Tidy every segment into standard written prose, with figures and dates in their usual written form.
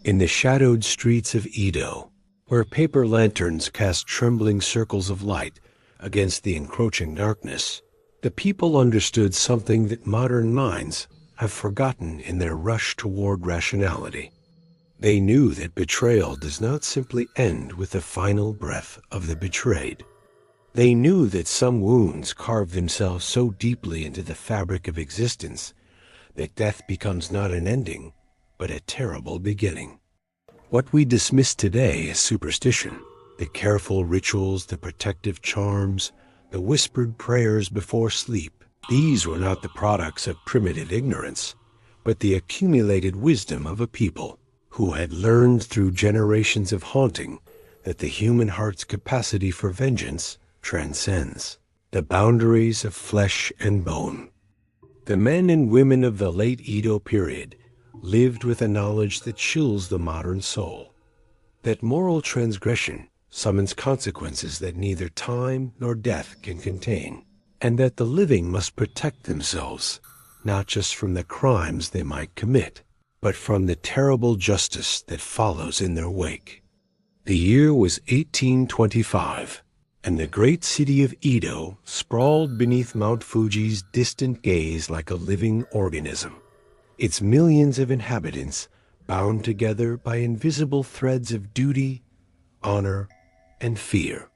In the shadowed streets of Edo, where paper lanterns cast trembling circles of light against the encroaching darkness, the people understood something that modern minds have forgotten in their rush toward rationality. They knew that betrayal does not simply end with the final breath of the betrayed. They knew that some wounds carve themselves so deeply into the fabric of existence that death becomes not an ending, but a terrible beginning. What we dismiss today as superstition, the careful rituals, the protective charms, the whispered prayers before sleep, these were not the products of primitive ignorance, but the accumulated wisdom of a people who had learned through generations of haunting that the human heart's capacity for vengeance transcends the boundaries of flesh and bone. The men and women of the late Edo period lived with a knowledge that chills the modern soul, that moral transgression summons consequences that neither time nor death can contain, and that the living must protect themselves not just from the crimes they might commit, but from the terrible justice that follows in their wake. The year was 1825, and the great city of Edo sprawled beneath Mount Fuji's distant gaze like a living organism, its millions of inhabitants bound together by invisible threads of duty, honor, and fear.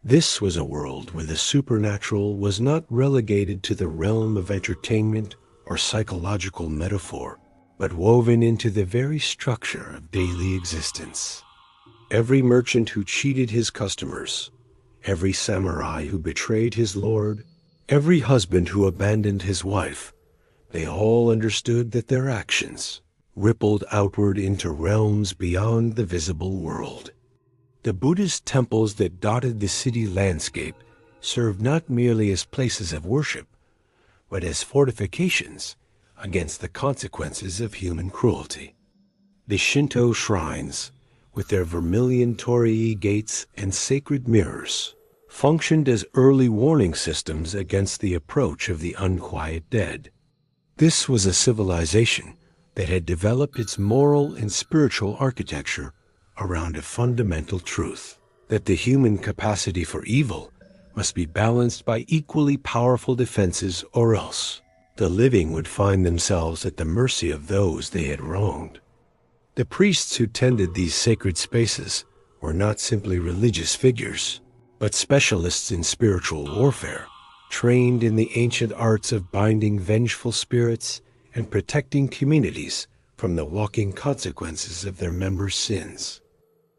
This was a world where the supernatural was not relegated to the realm of entertainment or psychological metaphor, but woven into the very structure of daily existence. Every merchant who cheated his customers, every samurai who betrayed his lord, every husband who abandoned his wife, they all understood that their actions rippled outward into realms beyond the visible world. The Buddhist temples that dotted the city landscape served not merely as places of worship, but as fortifications against the consequences of human cruelty. The Shinto shrines, with their vermilion torii gates and sacred mirrors, functioned as early warning systems against the approach of the unquiet dead. This was a civilization that had developed its moral and spiritual architecture around a fundamental truth, that the human capacity for evil must be balanced by equally powerful defenses, or else the living would find themselves at the mercy of those they had wronged. The priests who tended these sacred spaces were not simply religious figures, but specialists in spiritual warfare, trained in the ancient arts of binding vengeful spirits and protecting communities from the walking consequences of their members' sins.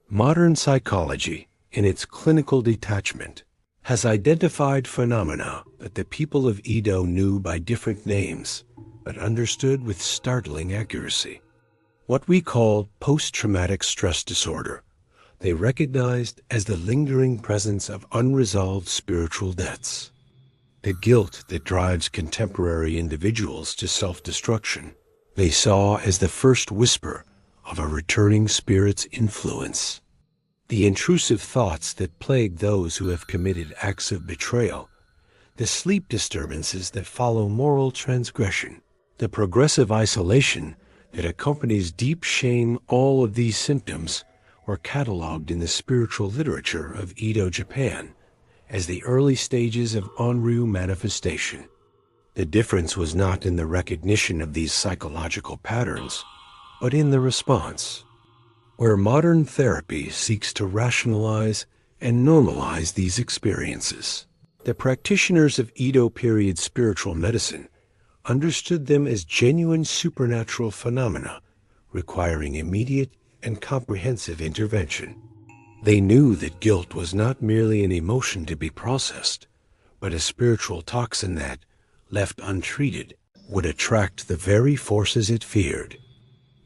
Modern psychology, in its clinical detachment, has identified phenomena that the people of Edo knew by different names, but understood with startling accuracy. What we call post-traumatic stress disorder, they recognized as the lingering presence of unresolved spiritual debts. The guilt that drives contemporary individuals to self-destruction, they saw as the first whisper of a returning spirit's influence. The intrusive thoughts that plague those who have committed acts of betrayal, the sleep disturbances that follow moral transgression, the progressive isolation that accompanies deep shame, all of these symptoms were cataloged in the spiritual literature of Edo, Japan, as the early stages of onryō manifestation. The difference was not in the recognition of these psychological patterns, but in the response. Where modern therapy seeks to rationalize and normalize these experiences, the practitioners of Edo period spiritual medicine understood them as genuine supernatural phenomena requiring immediate and comprehensive intervention. They knew that guilt was not merely an emotion to be processed, but a spiritual toxin that, left untreated, would attract the very forces it feared.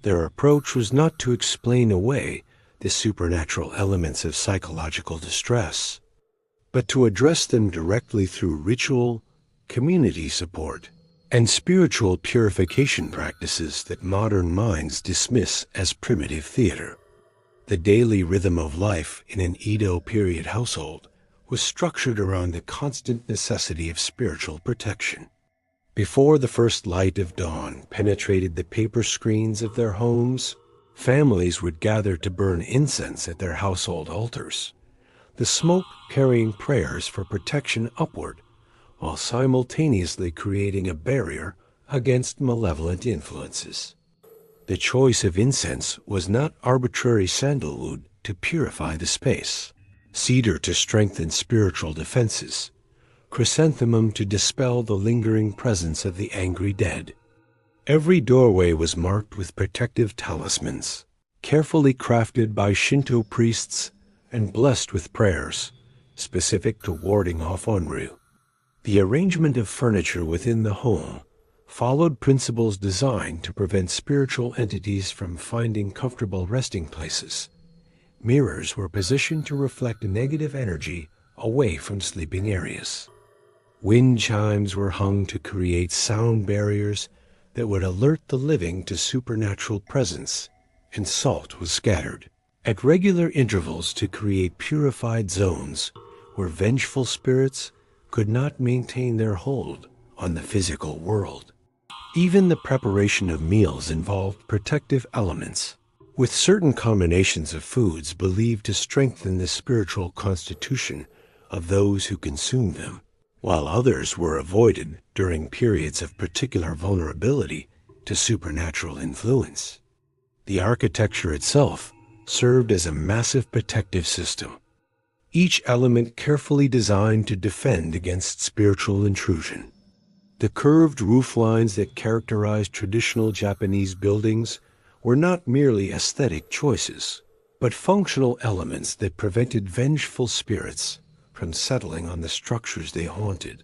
Their approach was not to explain away the supernatural elements of psychological distress, but to address them directly through ritual, community support, and spiritual purification practices that modern minds dismiss as primitive theater. The daily rhythm of life in an Edo period household was structured around the constant necessity of spiritual protection. Before the first light of dawn penetrated the paper screens of their homes, Families would gather to burn incense at their household altars, the smoke carrying prayers for protection upward, while simultaneously creating a barrier against malevolent influences. The choice of incense was not arbitrary sandalwood to purify the space, cedar to strengthen spiritual defenses, chrysanthemum to dispel the lingering presence of the angry dead. Every doorway was marked with protective talismans, carefully crafted by Shinto priests and blessed with prayers specific to warding off onryō. The arrangement of furniture within the home followed principles designed to prevent spiritual entities from finding comfortable resting places. Mirrors were positioned to reflect negative energy away from sleeping areas. Wind chimes were hung to create sound barriers that would alert the living to supernatural presence, and salt was scattered at regular intervals to create purified zones where vengeful spirits could not maintain their hold on the physical world. Even the preparation of meals involved protective elements, with certain combinations of foods believed to strengthen the spiritual constitution of those who consumed them, while others were avoided during periods of particular vulnerability to supernatural influence. The architecture itself served as a massive protective system, each element carefully designed to defend against spiritual intrusion. The curved roof lines that characterized traditional Japanese buildings were not merely aesthetic choices, but functional elements that prevented vengeful spirits from settling on the structures they haunted.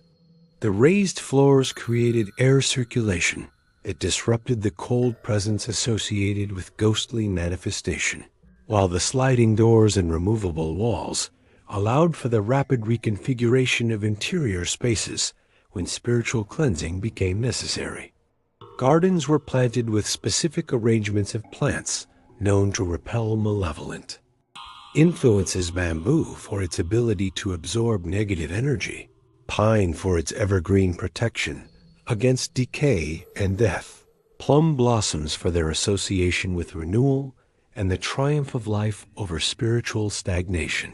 The raised floors created air circulation. It disrupted the cold presence associated with ghostly manifestation, while the sliding doors and removable walls allowed for the rapid reconfiguration of interior spaces when spiritual cleansing became necessary. Gardens were planted with specific arrangements of plants known to repel malevolent influences: bamboo for its ability to absorb negative energy, pine for its evergreen protection against decay and death, plum blossoms for their association with renewal and the triumph of life over spiritual stagnation.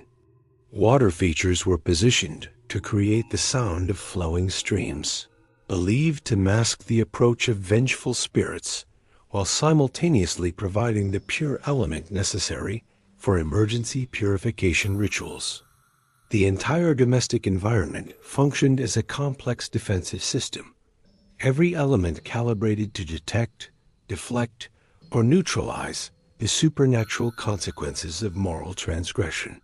Water features were positioned to create the sound of flowing streams, believed to mask the approach of vengeful spirits, while simultaneously providing the pure element necessary for emergency purification rituals. The entire domestic environment functioned as a complex defensive system, every element calibrated to detect, deflect, or neutralize the supernatural consequences of moral transgression.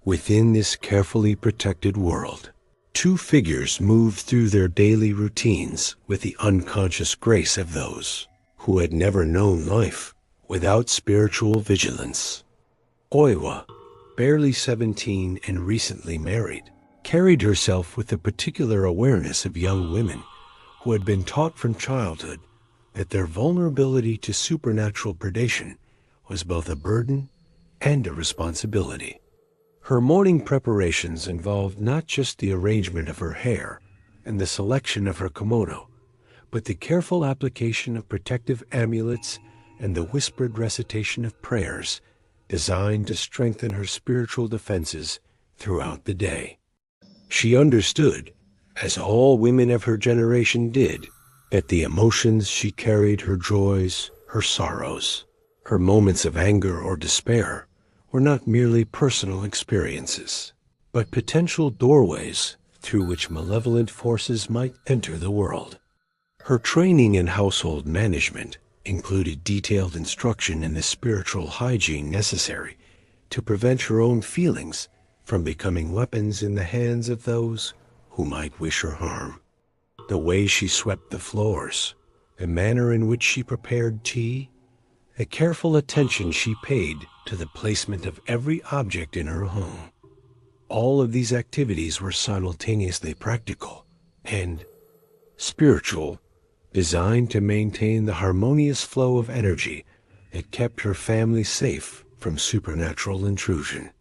Within this carefully protected world, two figures moved through their daily routines with the unconscious grace of those who had never known life without spiritual vigilance. Oiwa, barely 17 and recently married, carried herself with the particular awareness of young women who had been taught from childhood that their vulnerability to supernatural predation was both a burden and a responsibility. Her morning preparations involved not just the arrangement of her hair and the selection of her kimono, but the careful application of protective amulets and the whispered recitation of prayers designed to strengthen her spiritual defenses throughout the day. She understood, as all women of her generation did, that the emotions she carried, her joys, her sorrows, her moments of anger or despair, were not merely personal experiences, but potential doorways through which malevolent forces might enter the world. Her training in household management included detailed instruction in the spiritual hygiene necessary to prevent her own feelings from becoming weapons in the hands of those who might wish her harm. The way she swept the floors, the manner in which she prepared tea, the careful attention she paid to the placement of every object in her home. All of these activities were simultaneously practical and spiritual, designed to maintain the harmonious flow of energy that kept her family safe from supernatural intrusion.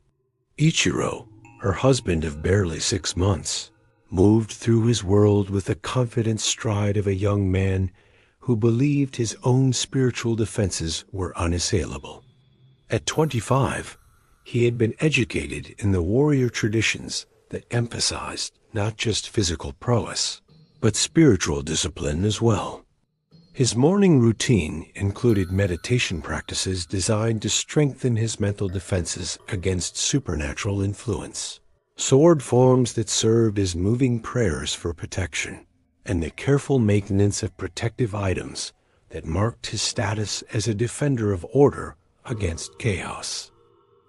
Ichiro, her husband of barely 6 months, moved through his world with the confident stride of a young man who believed his own spiritual defenses were unassailable. At 25, he had been educated in the warrior traditions that emphasized not just physical prowess, but spiritual discipline as well. His morning routine included meditation practices designed to strengthen his mental defenses against supernatural influence, sword forms that served as moving prayers for protection, and the careful maintenance of protective items that marked his status as a defender of order against chaos.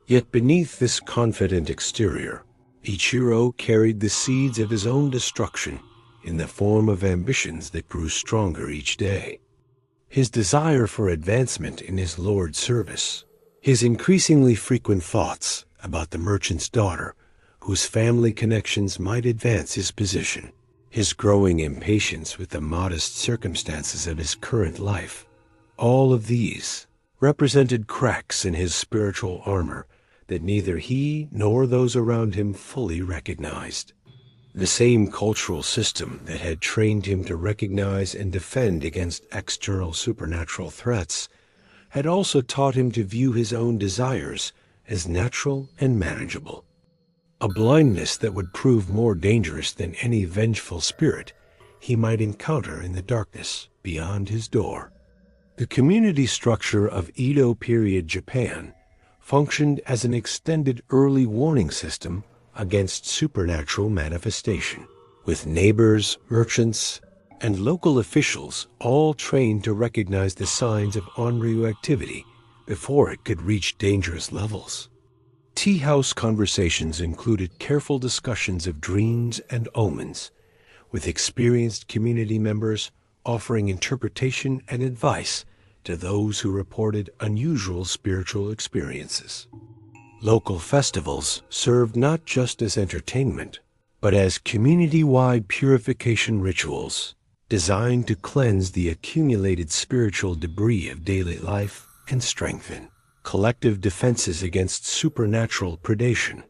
Yet beneath this confident exterior, Ichiro carried the seeds of his own destruction in the form of ambitions that grew stronger each day. His desire for advancement in his lord's service, his increasingly frequent thoughts about the merchant's daughter, whose family connections might advance his position, his growing impatience with the modest circumstances of his current life, all of these represented cracks in his spiritual armor that neither he nor those around him fully recognized. The same cultural system that had trained him to recognize and defend against external supernatural threats had also taught him to view his own desires as natural and manageable, a blindness that would prove more dangerous than any vengeful spirit he might encounter in the darkness beyond his door. The community structure of Edo period Japan functioned as an extended early warning system against supernatural manifestation, with neighbors, merchants, and local officials all trained to recognize the signs of onryō activity before it could reach dangerous levels. Tea house conversations included careful discussions of dreams and omens, with experienced community members offering interpretation and advice to those who reported unusual spiritual experiences. Local festivals served not just as entertainment, but as community-wide purification rituals designed to cleanse the accumulated spiritual debris of daily life and strengthen collective defenses against supernatural predation.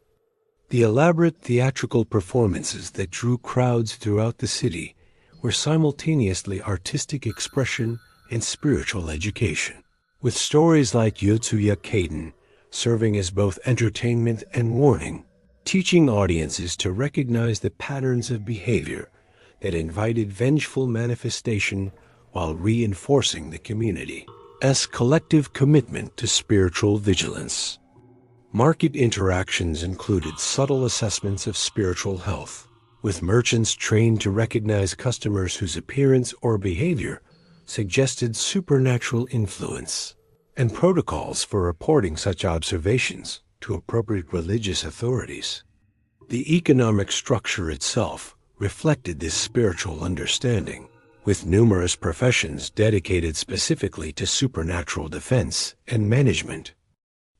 The elaborate theatrical performances that drew crowds throughout the city were simultaneously artistic expression and spiritual education, with stories like Yotsuya Kaden serving as both entertainment and warning, teaching audiences to recognize the patterns of behavior that invited vengeful manifestation while reinforcing the community's collective commitment to spiritual vigilance. Market interactions included subtle assessments of spiritual health, with merchants trained to recognize customers whose appearance or behavior suggested supernatural influence, and protocols for reporting such observations to appropriate religious authorities. The economic structure itself reflected this spiritual understanding, with numerous professions dedicated specifically to supernatural defense and management.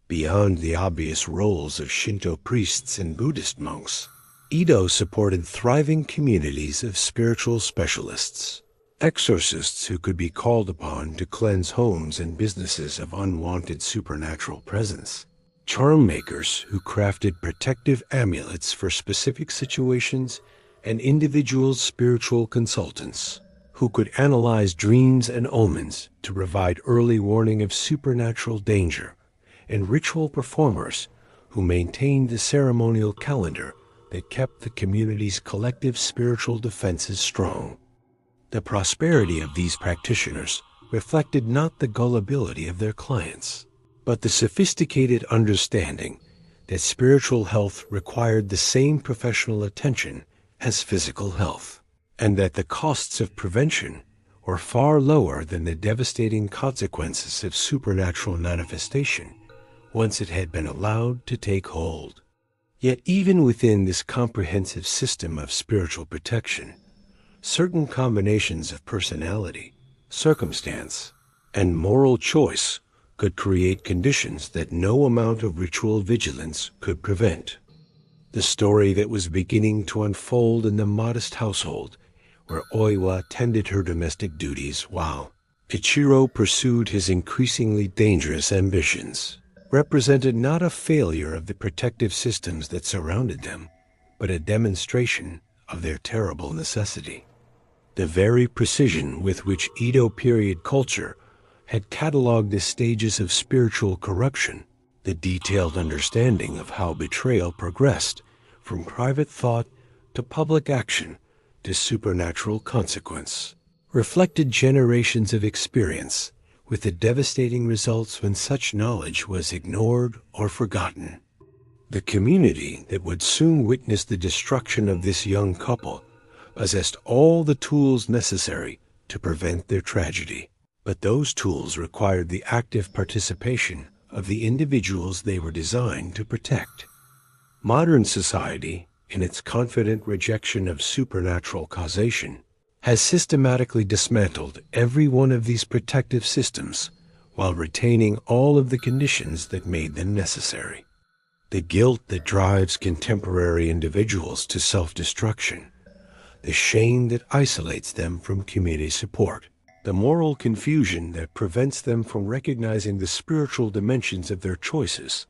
Beyond the obvious roles of Shinto priests and Buddhist monks, Edo supported thriving communities of spiritual specialists, exorcists who could be called upon to cleanse homes and businesses of unwanted supernatural presence, charm makers who crafted protective amulets for specific situations, and individual spiritual consultants who could analyze dreams and omens to provide early warning of supernatural danger, and ritual performers who maintained the ceremonial calendar that kept the community's collective spiritual defenses strong. The prosperity of these practitioners reflected not the gullibility of their clients, but the sophisticated understanding that spiritual health required the same professional attention as physical health, and that the costs of prevention were far lower than the devastating consequences of supernatural manifestation once it had been allowed to take hold. Yet even within this comprehensive system of spiritual protection, certain combinations of personality, circumstance, and moral choice could create conditions that no amount of ritual vigilance could prevent. The story that was beginning to unfold in the modest household where Oiwa tended her domestic duties while Ichiro pursued his increasingly dangerous ambitions represented not a failure of the protective systems that surrounded them, but a demonstration of their terrible necessity. The very precision with which Edo period culture had cataloged the stages of spiritual corruption, the detailed understanding of how betrayal progressed from private thought to public action to supernatural consequence, reflected generations of experience with the devastating results when such knowledge was ignored or forgotten. The community that would soon witness the destruction of this young couple possessed all the tools necessary to prevent their tragedy. But those tools required the active participation of the individuals they were designed to protect. Modern society, in its confident rejection of supernatural causation, has systematically dismantled every one of these protective systems while retaining all of the conditions that made them necessary. The guilt that drives contemporary individuals to self-destruction, the shame that isolates them from community support, the moral confusion that prevents them from recognizing the spiritual dimensions of their choices,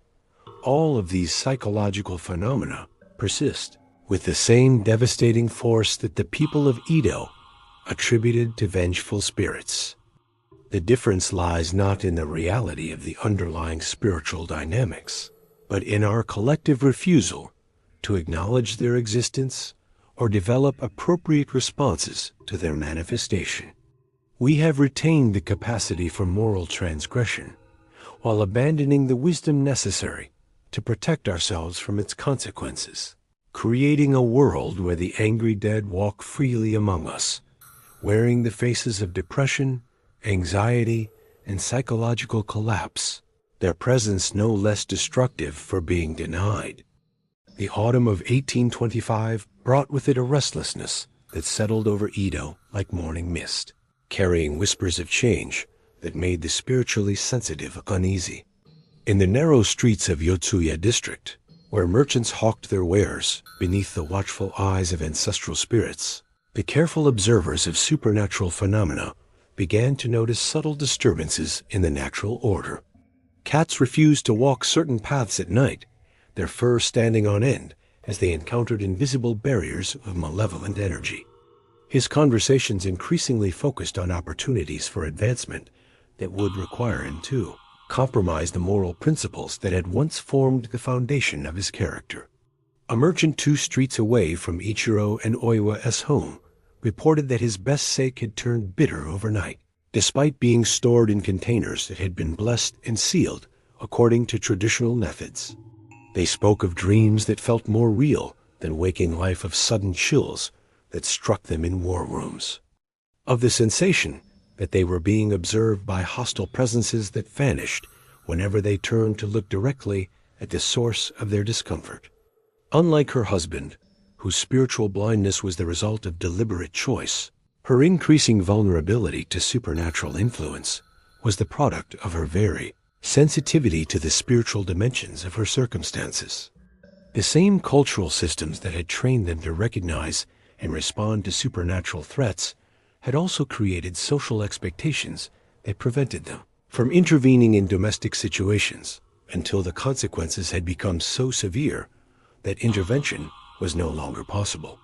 all of these psychological phenomena persist with the same devastating force that the people of Edo attributed to vengeful spirits. The difference lies not in the reality of the underlying spiritual dynamics, but in our collective refusal to acknowledge their existence or develop appropriate responses to their manifestation. We have retained the capacity for moral transgression while abandoning the wisdom necessary to protect ourselves from its consequences, creating a world where the angry dead walk freely among us, wearing the faces of depression, anxiety, and psychological collapse, their presence no less destructive for being denied. The autumn of 1825 brought with it a restlessness that settled over Edo like morning mist, carrying whispers of change that made the spiritually sensitive uneasy. In the narrow streets of Yotsuya district, where merchants hawked their wares beneath the watchful eyes of ancestral spirits, the careful observers of supernatural phenomena began to notice subtle disturbances in the natural order. Cats refused to walk certain paths at night, their fur standing on end as they encountered invisible barriers of malevolent energy. His conversations increasingly focused on opportunities for advancement that would require him to compromise the moral principles that had once formed the foundation of his character. A merchant 2 streets away from Ichiro and Oiwa's home reported that his best sake had turned bitter overnight, despite being stored in containers that had been blessed and sealed according to traditional methods. They spoke of dreams that felt more real than waking life, of sudden chills that struck them in war rooms, of the sensation that they were being observed by hostile presences that vanished whenever they turned to look directly at the source of their discomfort. Unlike her husband, whose spiritual blindness was the result of deliberate choice, her increasing vulnerability to supernatural influence was the product of her very sensitivity to the spiritual dimensions of her circumstances. The same cultural systems that had trained them to recognize and respond to supernatural threats had also created social expectations that prevented them from intervening in domestic situations until the consequences had become so severe that intervention was no longer possible.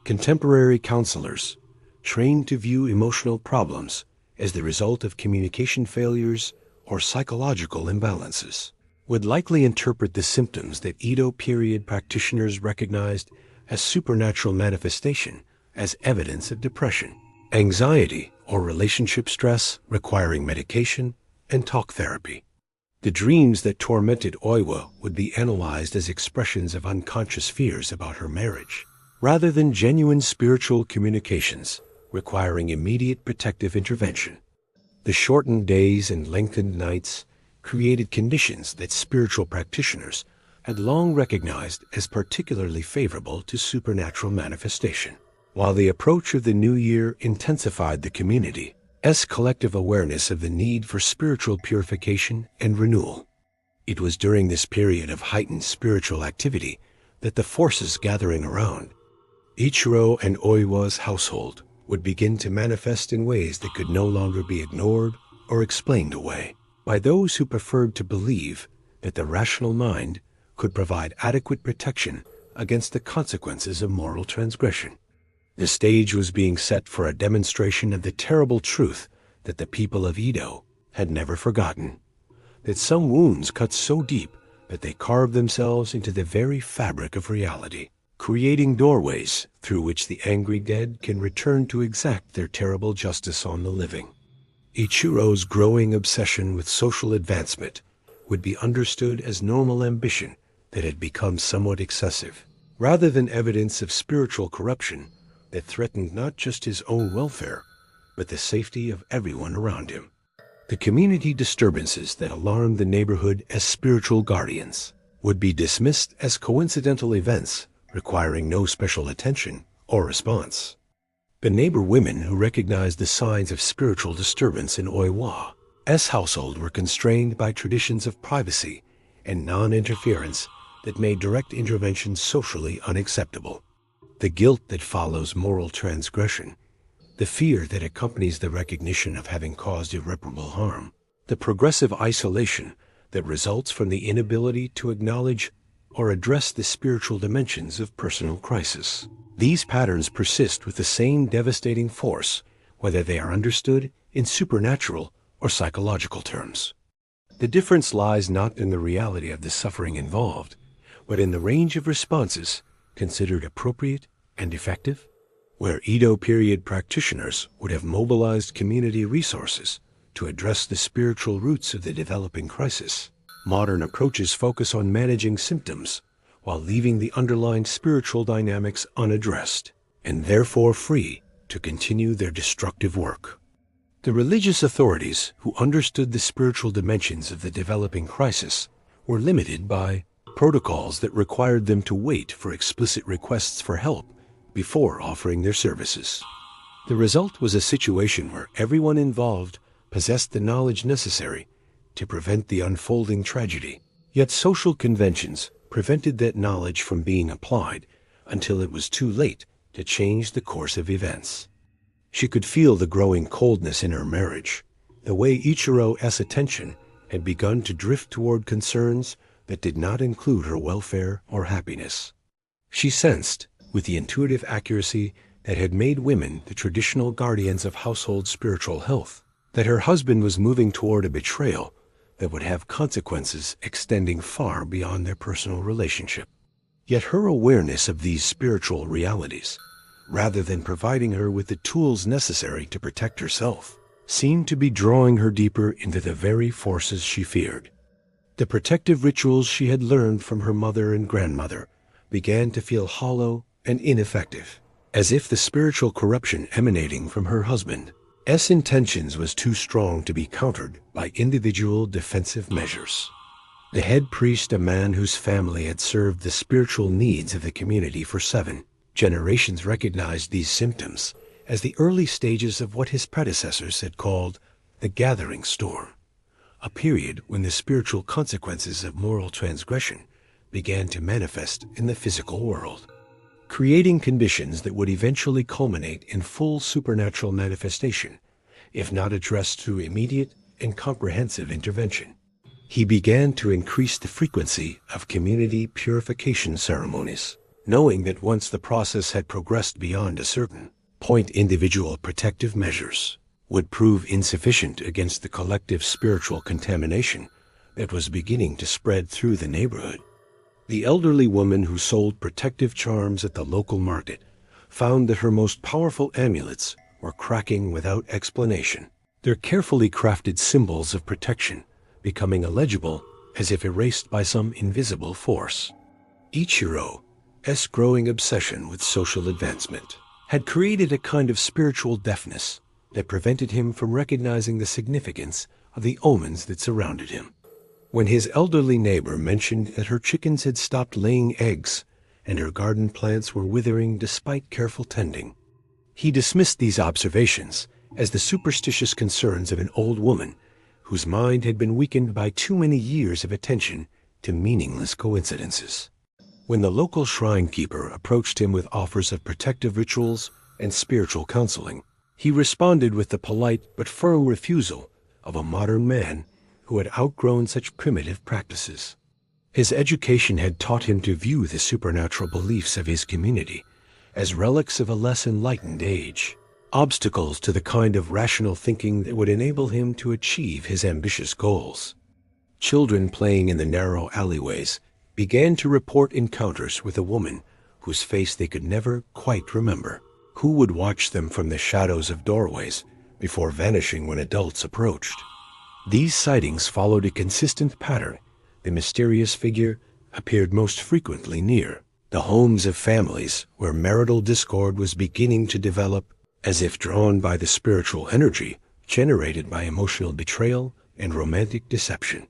Contemporary counselors, trained to view emotional problems as the result of communication failures or psychological imbalances, would likely interpret the symptoms that Edo period practitioners recognized as supernatural manifestation as evidence of depression, anxiety, or relationship stress requiring medication and talk therapy. The dreams that tormented Oiwa would be analyzed as expressions of unconscious fears about her marriage, rather than genuine spiritual communications requiring immediate protective intervention. The shortened days and lengthened nights created conditions that spiritual practitioners had long recognized as particularly favorable to supernatural manifestation, while the approach of the new year intensified the community's collective awareness of the need for spiritual purification and renewal. It was during this period of heightened spiritual activity that the forces gathering around Ichiro and Oiwa's household would begin to manifest in ways that could no longer be ignored or explained away by those who preferred to believe that the rational mind could provide adequate protection against the consequences of moral transgression. The stage was being set for a demonstration of the terrible truth that the people of Edo had never forgotten, that some wounds cut so deep that they carved themselves into the very fabric of reality, creating doorways through which the angry dead can return to exact their terrible justice on the living. Ichiro's growing obsession with social advancement would be understood as normal ambition that had become somewhat excessive, rather than evidence of spiritual corruption that threatened not just his own welfare, but the safety of everyone around him. The community disturbances that alarmed the neighborhood as spiritual guardians would be dismissed as coincidental events requiring no special attention or response. The neighbor women who recognized the signs of spiritual disturbance in Oiwa's household were constrained by traditions of privacy and non-interference that made direct intervention socially unacceptable. The guilt that follows moral transgression, the fear that accompanies the recognition of having caused irreparable harm, the progressive isolation that results from the inability to acknowledge or address the spiritual dimensions of personal crisis. These patterns persist with the same devastating force, whether they are understood in supernatural or psychological terms. The difference lies not in the reality of the suffering involved, but in the range of responses considered appropriate and effective. Where Edo period practitioners would have mobilized community resources to address the spiritual roots of the developing crisis, modern approaches focus on managing symptoms while leaving the underlying spiritual dynamics unaddressed, and therefore free to continue their destructive work. The religious authorities who understood the spiritual dimensions of the developing crisis were limited by protocols that required them to wait for explicit requests for help before offering their services. The result was a situation where everyone involved possessed the knowledge necessary to prevent the unfolding tragedy, yet social conventions prevented that knowledge from being applied until it was too late to change the course of events. She could feel the growing coldness in her marriage, the way Ichiro's attention had begun to drift toward concerns that did not include her welfare or happiness. She sensed, with the intuitive accuracy that had made women the traditional guardians of household spiritual health, that her husband was moving toward a betrayal that would have consequences extending far beyond their personal relationship. Yet her awareness of these spiritual realities, rather than providing her with the tools necessary to protect herself, seemed to be drawing her deeper into the very forces she feared. The protective rituals she had learned from her mother and grandmother began to feel hollow and ineffective, as if the spiritual corruption emanating from her husband's intentions was too strong to be countered by individual defensive measures. The head priest, a man whose family had served the spiritual needs of the community for 7 generations, recognized these symptoms as the early stages of what his predecessors had called the gathering storm, a period when the spiritual consequences of moral transgression began to manifest in the physical world, creating conditions that would eventually culminate in full supernatural manifestation, if not addressed through immediate and comprehensive intervention. He began to increase the frequency of community purification ceremonies, knowing that once the process had progressed beyond a certain point, individual protective measures would prove insufficient against the collective spiritual contamination that was beginning to spread through the neighborhood. The elderly woman who sold protective charms at the local market found that her most powerful amulets were cracking without explanation, their carefully crafted symbols of protection becoming illegible as if erased by some invisible force. Ichiro's growing obsession with social advancement had created a kind of spiritual deafness that prevented him from recognizing the significance of the omens that surrounded him. When his elderly neighbor mentioned that her chickens had stopped laying eggs and her garden plants were withering despite careful tending, he dismissed these observations as the superstitious concerns of an old woman whose mind had been weakened by too many years of attention to meaningless coincidences. When the local shrine keeper approached him with offers of protective rituals and spiritual counseling, he responded with the polite but firm refusal of a modern man who had outgrown such primitive practices. His education had taught him to view the supernatural beliefs of his community as relics of a less enlightened age, obstacles to the kind of rational thinking that would enable him to achieve his ambitious goals. Children playing in the narrow alleyways began to report encounters with a woman whose face they could never quite remember, who would watch them from the shadows of doorways before vanishing when adults approached. These sightings followed a consistent pattern. The mysterious figure appeared most frequently near the homes of families where marital discord was beginning to develop, as if drawn by the spiritual energy generated by emotional betrayal and romantic deception.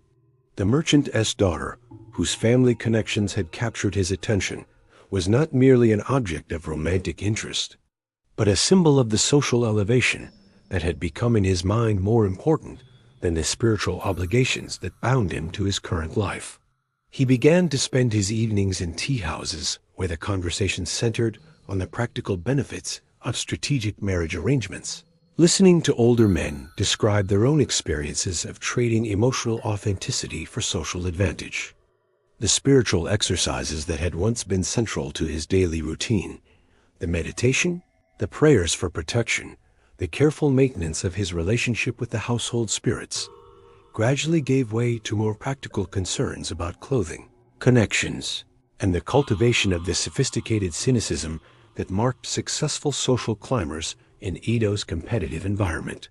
The merchant's daughter, whose family connections had captured his attention, was not merely an object of romantic interest, but a symbol of the social elevation that had become in his mind more important than the spiritual obligations that bound him to his current life. He began to spend his evenings in tea houses where the conversation centered on the practical benefits of strategic marriage arrangements, listening to older men describe their own experiences of trading emotional authenticity for social advantage. The spiritual exercises that had once been central to his daily routine, the meditation, the prayers for protection, the careful maintenance of his relationship with the household spirits, gradually gave way to more practical concerns about clothing, connections, and the cultivation of the sophisticated cynicism that marked successful social climbers in Edo's competitive environment.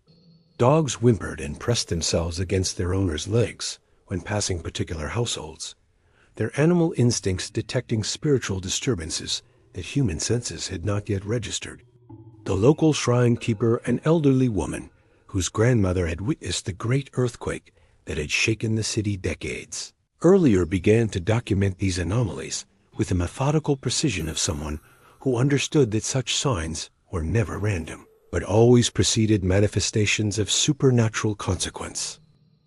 Dogs whimpered and pressed themselves against their owners' legs when passing particular households, their animal instincts detecting spiritual disturbances that human senses had not yet registered. The local shrine keeper, an elderly woman whose grandmother had witnessed the great earthquake that had shaken the city decades earlier, began to document these anomalies with the methodical precision of someone who understood that such signs were never random, but always preceded manifestations of supernatural consequence.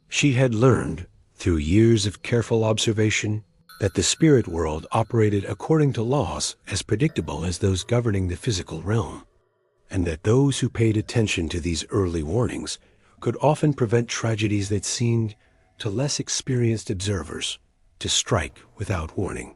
She had learned, through years of careful observation, that the spirit world operated according to laws as predictable as those governing the physical realm, and that those who paid attention to these early warnings could often prevent tragedies that seemed, to less experienced observers, to strike without warning.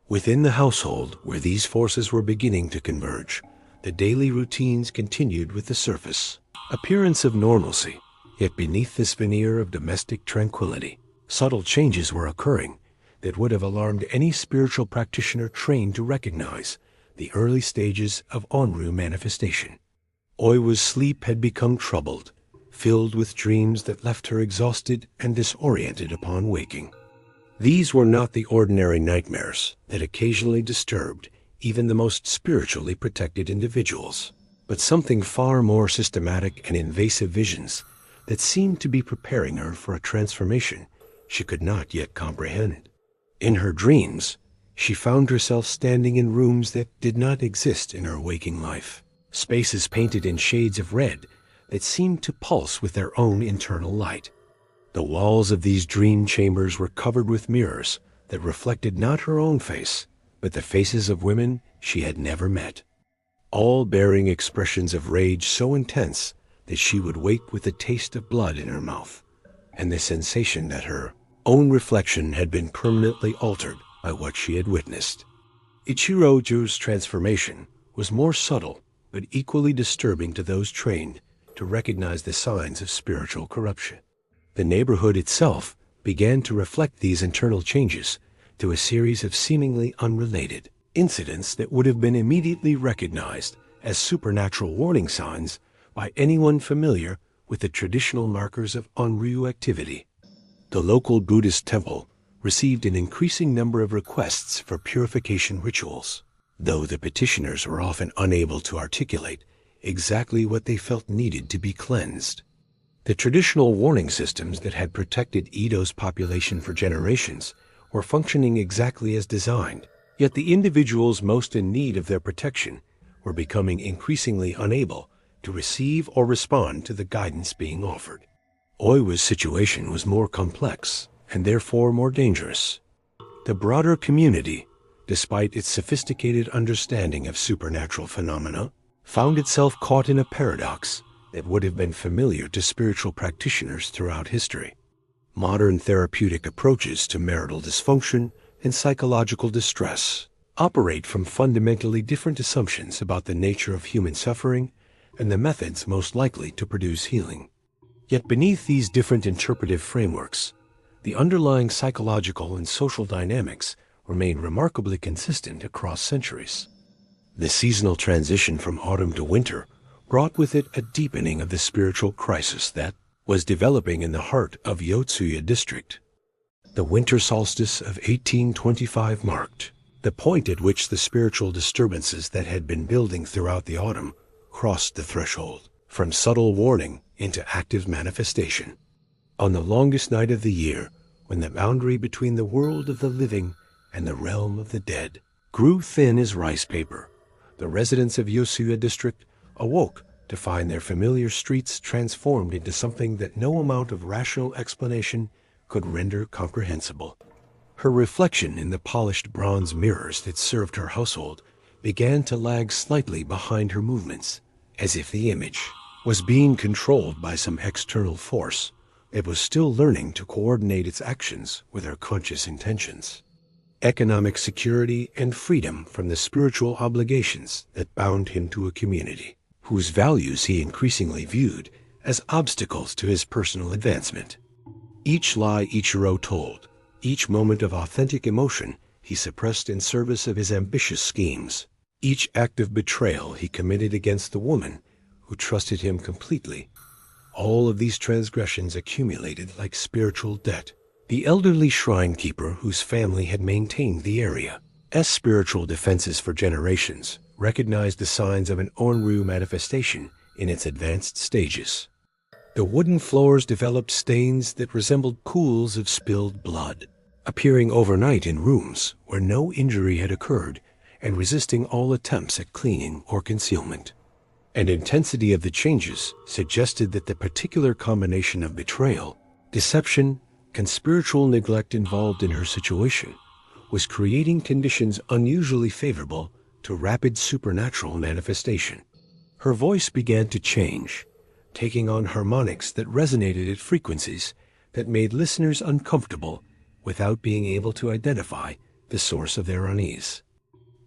Within the household, where these forces were beginning to converge, the daily routines continued with the surface appearance of normalcy, yet beneath this veneer of domestic tranquility, subtle changes were occurring that would have alarmed any spiritual practitioner trained to recognize the early stages of onryō manifestation. Oiwa's sleep had become troubled, filled with dreams that left her exhausted and disoriented upon waking. These were not the ordinary nightmares that occasionally disturbed even the most spiritually protected individuals, but something far more systematic and invasive visions that seemed to be preparing her for a transformation she could not yet comprehend. In her dreams, she found herself standing in rooms that did not exist in her waking life, spaces painted in shades of red that seemed to pulse with their own internal light. The walls of these dream chambers were covered with mirrors that reflected not her own face, but the faces of women she had never met, all bearing expressions of rage so intense that she would wake with the taste of blood in her mouth, and the sensation that her own reflection had been permanently altered by what she had witnessed. Ichiroju's transformation was more subtle, but equally disturbing to those trained to recognize the signs of spiritual corruption. The neighborhood itself began to reflect these internal changes through a series of seemingly unrelated incidents that would have been immediately recognized as supernatural warning signs by anyone familiar with the traditional markers of onryō activity. The local Buddhist temple received an increasing number of requests for purification rituals, though the petitioners were often unable to articulate exactly what they felt needed to be cleansed. The traditional warning systems that had protected Edo's population for generations were functioning exactly as designed, yet the individuals most in need of their protection were becoming increasingly unable to receive or respond to the guidance being offered. Oiwa's situation was more complex and therefore more dangerous. The broader community, despite its sophisticated understanding of supernatural phenomena, found itself caught in a paradox that would have been familiar to spiritual practitioners throughout history. Modern therapeutic approaches to marital dysfunction and psychological distress operate from fundamentally different assumptions about the nature of human suffering and the methods most likely to produce healing. Yet beneath these different interpretive frameworks, the underlying psychological and social dynamics remain remarkably consistent across centuries. The seasonal transition from autumn to winter brought with it a deepening of the spiritual crisis that was developing in the heart of Yotsuya district. The winter solstice of 1825 marked the point at which the spiritual disturbances that had been building throughout the autumn crossed the threshold, from subtle warning into active manifestation. On the longest night of the year, when the boundary between the world of the living and the realm of the dead grew thin as rice paper, the residents of Yotsuya district awoke to find their familiar streets transformed into something that no amount of rational explanation could render comprehensible. Her reflection in the polished bronze mirrors that served her household began to lag slightly behind her movements, as if the image was being controlled by some external force. It was still learning to coordinate its actions with her conscious intentions. Economic security and freedom from the spiritual obligations that bound him to a community, whose values he increasingly viewed as obstacles to his personal advancement. Each lie Ichiro told, each moment of authentic emotion he suppressed in service of his ambitious schemes, each act of betrayal he committed against the woman who trusted him completely, all of these transgressions accumulated like spiritual debt. The elderly shrine keeper whose family had maintained the area's spiritual defenses for generations recognized the signs of an onryō manifestation in its advanced stages. The wooden floors developed stains that resembled pools of spilled blood, appearing overnight in rooms where no injury had occurred and resisting all attempts at cleaning or concealment. And intensity of the changes suggested that the particular combination of betrayal, deception, and spiritual neglect involved in her situation was creating conditions unusually favorable to rapid supernatural manifestation. Her voice began to change, taking on harmonics that resonated at frequencies that made listeners uncomfortable without being able to identify the source of their unease.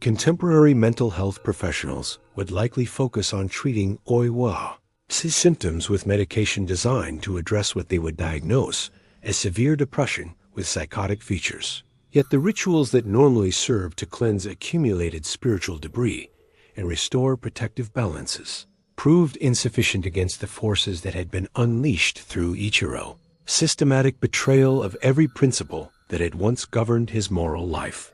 Contemporary mental health professionals would likely focus on treating Oiwa symptoms with medication designed to address what they would diagnose as severe depression with psychotic features. Yet the rituals that normally serve to cleanse accumulated spiritual debris and restore protective balances proved insufficient against the forces that had been unleashed through Ichiro, systematic betrayal of every principle that had once governed his moral life.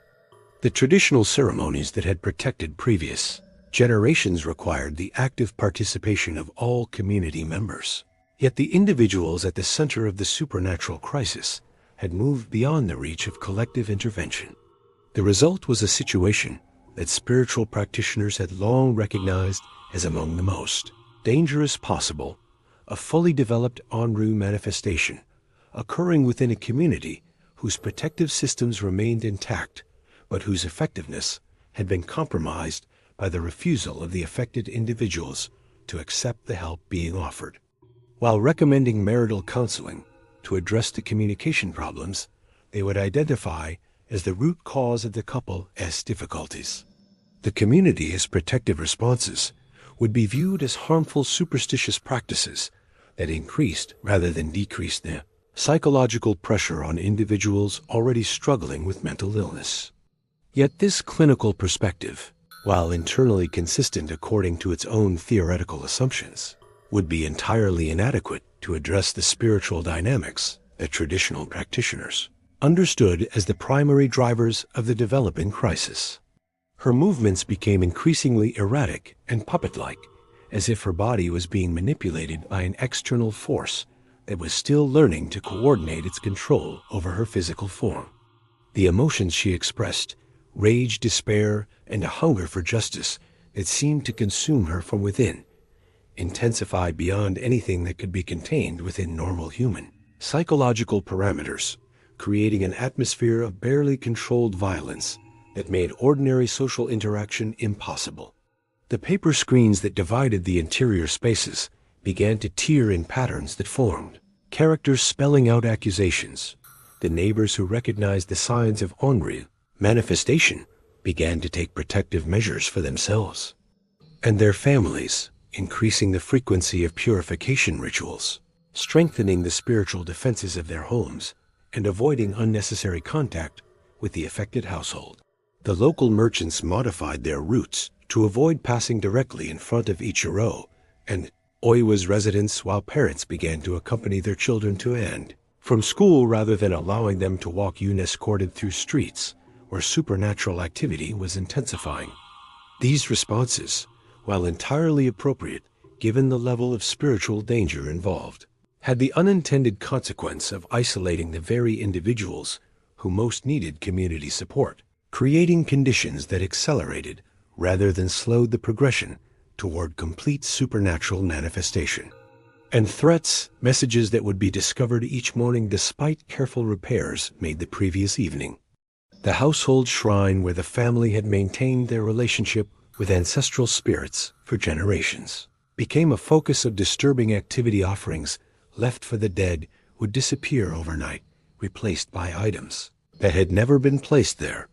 The traditional ceremonies that had protected previous generations required the active participation of all community members. Yet the individuals at the center of the supernatural crisis had moved beyond the reach of collective intervention. The result was a situation that spiritual practitioners had long recognized as among the most dangerous possible, a fully developed onryō manifestation occurring within a community whose protective systems remained intact, but whose effectiveness had been compromised by the refusal of the affected individuals to accept the help being offered. While recommending marital counseling to address the communication problems they would identify as the root cause of the couple's difficulties, the community's protective responses would be viewed as harmful superstitious practices that increased rather than decreased the psychological pressure on individuals already struggling with mental illness. Yet this clinical perspective, while internally consistent according to its own theoretical assumptions, would be entirely inadequate to address the spiritual dynamics that traditional practitioners understood as the primary drivers of the developing crisis. Her movements became increasingly erratic and puppet-like, as if her body was being manipulated by an external force that was still learning to coordinate its control over her physical form. The emotions she expressed, rage, despair, and a hunger for justice that seemed to consume her from within, intensified beyond anything that could be contained within normal human psychological parameters, creating an atmosphere of barely controlled violence that made ordinary social interaction impossible. The paper screens that divided the interior spaces began to tear in patterns that formed, characters spelling out accusations. The neighbors who recognized the signs of onryō manifestation began to take protective measures for themselves and their families, increasing the frequency of purification rituals, strengthening the spiritual defenses of their homes, and avoiding unnecessary contact with the affected household. The local merchants modified their routes to avoid passing directly in front of Ichiro and Oiwa's residence, while parents began to accompany their children to and from school rather than allowing them to walk unescorted through streets where supernatural activity was intensifying. These responses, while entirely appropriate given the level of spiritual danger involved, had the unintended consequence of isolating the very individuals who most needed community support, creating conditions that accelerated rather than slowed the progression toward complete supernatural manifestation. And threats, messages that would be discovered each morning despite careful repairs made the previous evening. The household shrine where the family had maintained their relationship with ancestral spirits for generations became a focus of disturbing activity. Offerings left for the dead would disappear overnight, replaced by items that had never been placed there.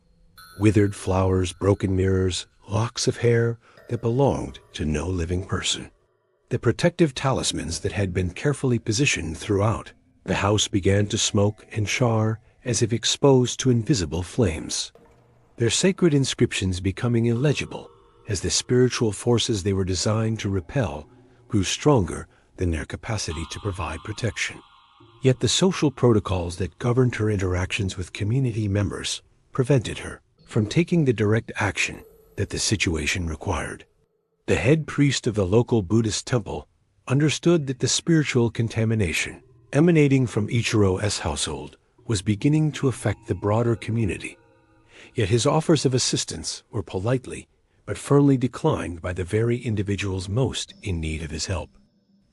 Withered flowers, broken mirrors, locks of hair that belonged to no living person. The protective talismans that had been carefully positioned throughout. The house began to smoke and char as if exposed to invisible flames, their sacred inscriptions becoming illegible as the spiritual forces they were designed to repel grew stronger than their capacity to provide protection. Yet the social protocols that governed her interactions with community members prevented her from taking the direct action that the situation required. The head priest of the local Buddhist temple understood that the spiritual contamination emanating from Ichiro's household was beginning to affect the broader community. Yet his offers of assistance were politely but firmly declined by the very individuals most in need of his help.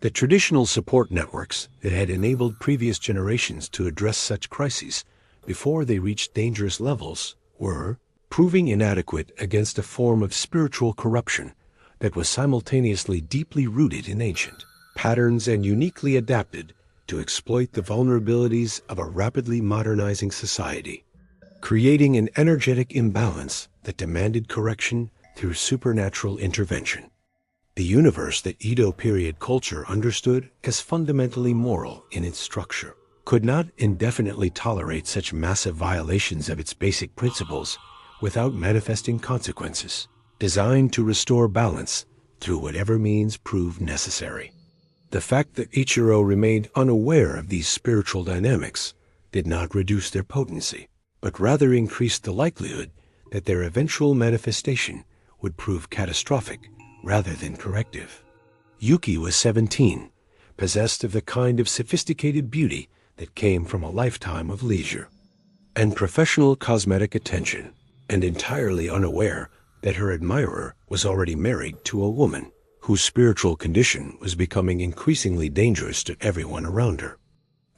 The traditional support networks that had enabled previous generations to address such crises before they reached dangerous levels were proving inadequate against a form of spiritual corruption that was simultaneously deeply rooted in ancient patterns and uniquely adapted to exploit the vulnerabilities of a rapidly modernizing society, creating an energetic imbalance that demanded correction through supernatural intervention. The universe that Edo period culture understood as fundamentally moral in its structure could not indefinitely tolerate such massive violations of its basic principles without manifesting consequences, designed to restore balance through whatever means proved necessary. The fact that Ichiro remained unaware of these spiritual dynamics did not reduce their potency, but rather increased the likelihood that their eventual manifestation would prove catastrophic rather than corrective. Yuki was 17, possessed of the kind of sophisticated beauty that came from a lifetime of leisure and professional cosmetic attention, and entirely unaware that her admirer was already married to a woman whose spiritual condition was becoming increasingly dangerous to everyone around her.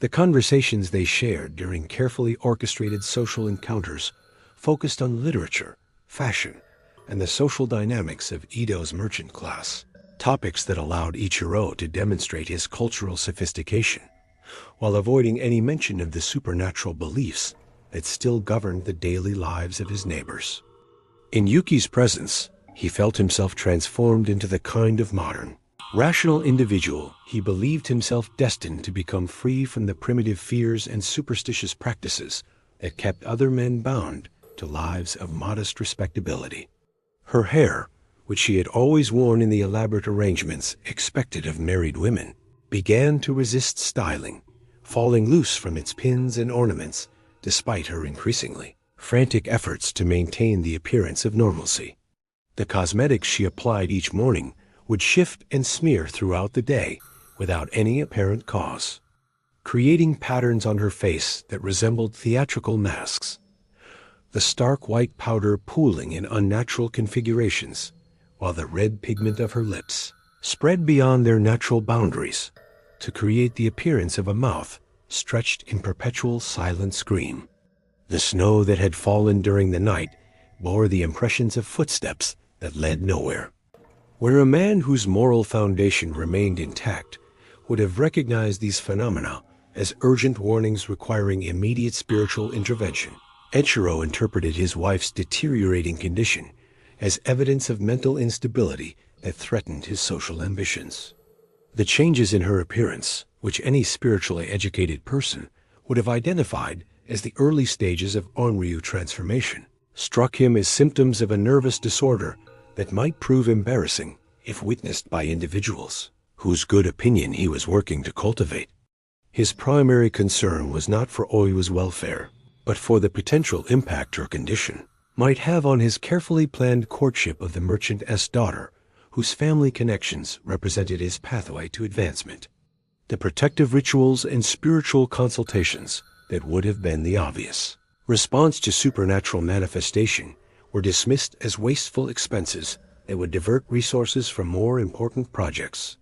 The conversations they shared during carefully orchestrated social encounters focused on literature, fashion, and the social dynamics of Edo's merchant class, topics that allowed Ichiro to demonstrate his cultural sophistication, while avoiding any mention of the supernatural beliefs that still governed the daily lives of his neighbors. In Yuki's presence, he felt himself transformed into the kind of modern, rational individual he believed himself destined to become, free from the primitive fears and superstitious practices that kept other men bound to lives of modest respectability. Her hair, which she had always worn in the elaborate arrangements expected of married women, began to resist styling, falling loose from its pins and ornaments despite her increasingly frantic efforts to maintain the appearance of normalcy. The cosmetics she applied each morning would shift and smear throughout the day without any apparent cause, creating patterns on her face that resembled theatrical masks, the stark white powder pooling in unnatural configurations, while the red pigment of her lips spread beyond their natural boundaries to create the appearance of a mouth stretched in perpetual silent scream. The snow that had fallen during the night bore the impressions of footsteps that led nowhere, where a man whose moral foundation remained intact would have recognized these phenomena as urgent warnings requiring immediate spiritual intervention. Ichiro interpreted his wife's deteriorating condition as evidence of mental instability that threatened his social ambitions. The changes in her appearance, which any spiritually educated person would have identified as the early stages of onryō transformation, struck him as symptoms of a nervous disorder that might prove embarrassing if witnessed by individuals whose good opinion he was working to cultivate. His primary concern was not for Oiwa's welfare, but for the potential impact her condition might have on his carefully planned courtship of the merchant's daughter, whose family connections represented his pathway to advancement. The protective rituals and spiritual consultations that would have been the obvious response to supernatural manifestation were dismissed as wasteful expenses that would divert resources from more important projects,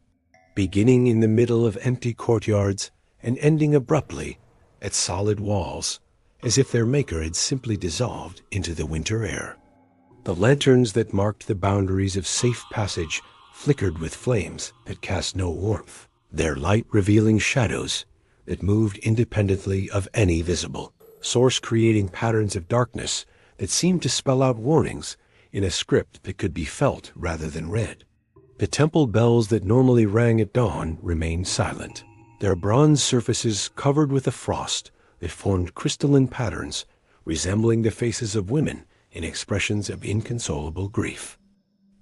beginning in the middle of empty courtyards and ending abruptly at solid walls, as if their maker had simply dissolved into the winter air. The lanterns that marked the boundaries of safe passage flickered with flames that cast no warmth, their light revealing shadows that moved independently of any visible source, creating patterns of darkness that seemed to spell out warnings in a script that could be felt rather than read. The temple bells that normally rang at dawn remained silent, their bronze surfaces covered with a frost that formed crystalline patterns resembling the faces of women in expressions of inconsolable grief.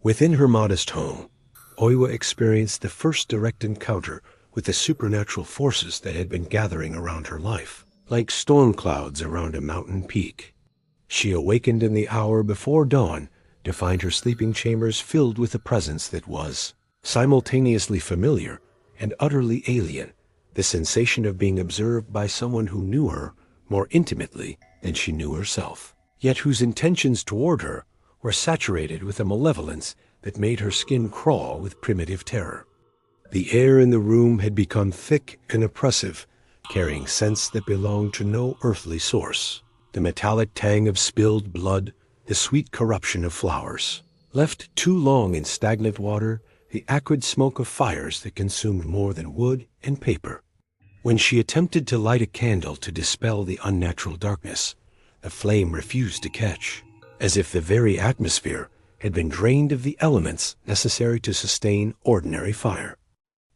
Within her modest home, Oiwa experienced the first direct encounter with the supernatural forces that had been gathering around her life, like storm clouds around a mountain peak. She awakened in the hour before dawn to find her sleeping chambers filled with a presence that was simultaneously familiar and utterly alien, the sensation of being observed by someone who knew her more intimately than she knew herself, yet whose intentions toward her were saturated with a malevolence that made her skin crawl with primitive terror. The air in the room had become thick and oppressive, carrying scents that belonged to no earthly source. The metallic tang of spilled blood, the sweet corruption of flowers. Left too long in stagnant water, the acrid smoke of fires that consumed more than wood and paper. When she attempted to light a candle to dispel the unnatural darkness, the flame refused to catch, as if the very atmosphere had been drained of the elements necessary to sustain ordinary fire.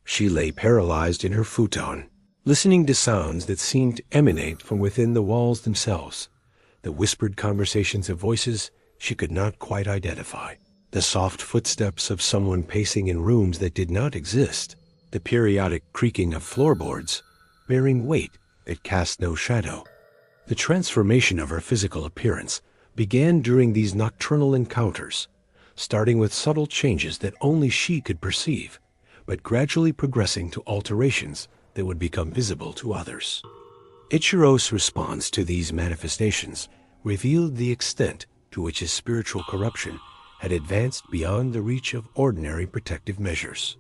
She lay paralyzed in her futon, listening to sounds that seemed to emanate from within the walls themselves, the whispered conversations of voices she could not quite identify, the soft footsteps of someone pacing in rooms that did not exist, the periodic creaking of floorboards bearing weight that cast no shadow. The transformation of her physical appearance began during these nocturnal encounters, starting with subtle changes that only she could perceive, but gradually progressing to alterations that would become visible to others. Ichiro's response to these manifestations revealed the extent to which his spiritual corruption had advanced beyond the reach of ordinary protective measures.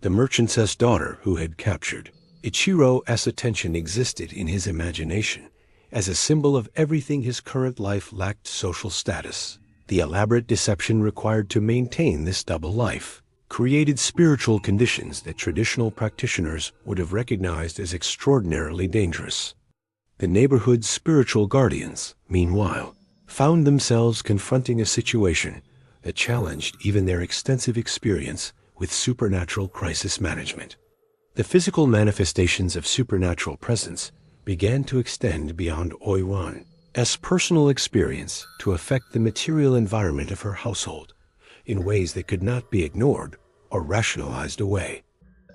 The merchant's daughter who had captured Ichiro's attention existed in his imagination as a symbol of everything his current life lacked: social status. The elaborate deception required to maintain this double life created spiritual conditions that traditional practitioners would have recognized as extraordinarily dangerous. The neighborhood's spiritual guardians, meanwhile, found themselves confronting a situation that challenged even their extensive experience with supernatural crisis management. The physical manifestations of supernatural presence began to extend beyond Oiwa's personal experience to affect the material environment of her household in ways that could not be ignored or rationalized away.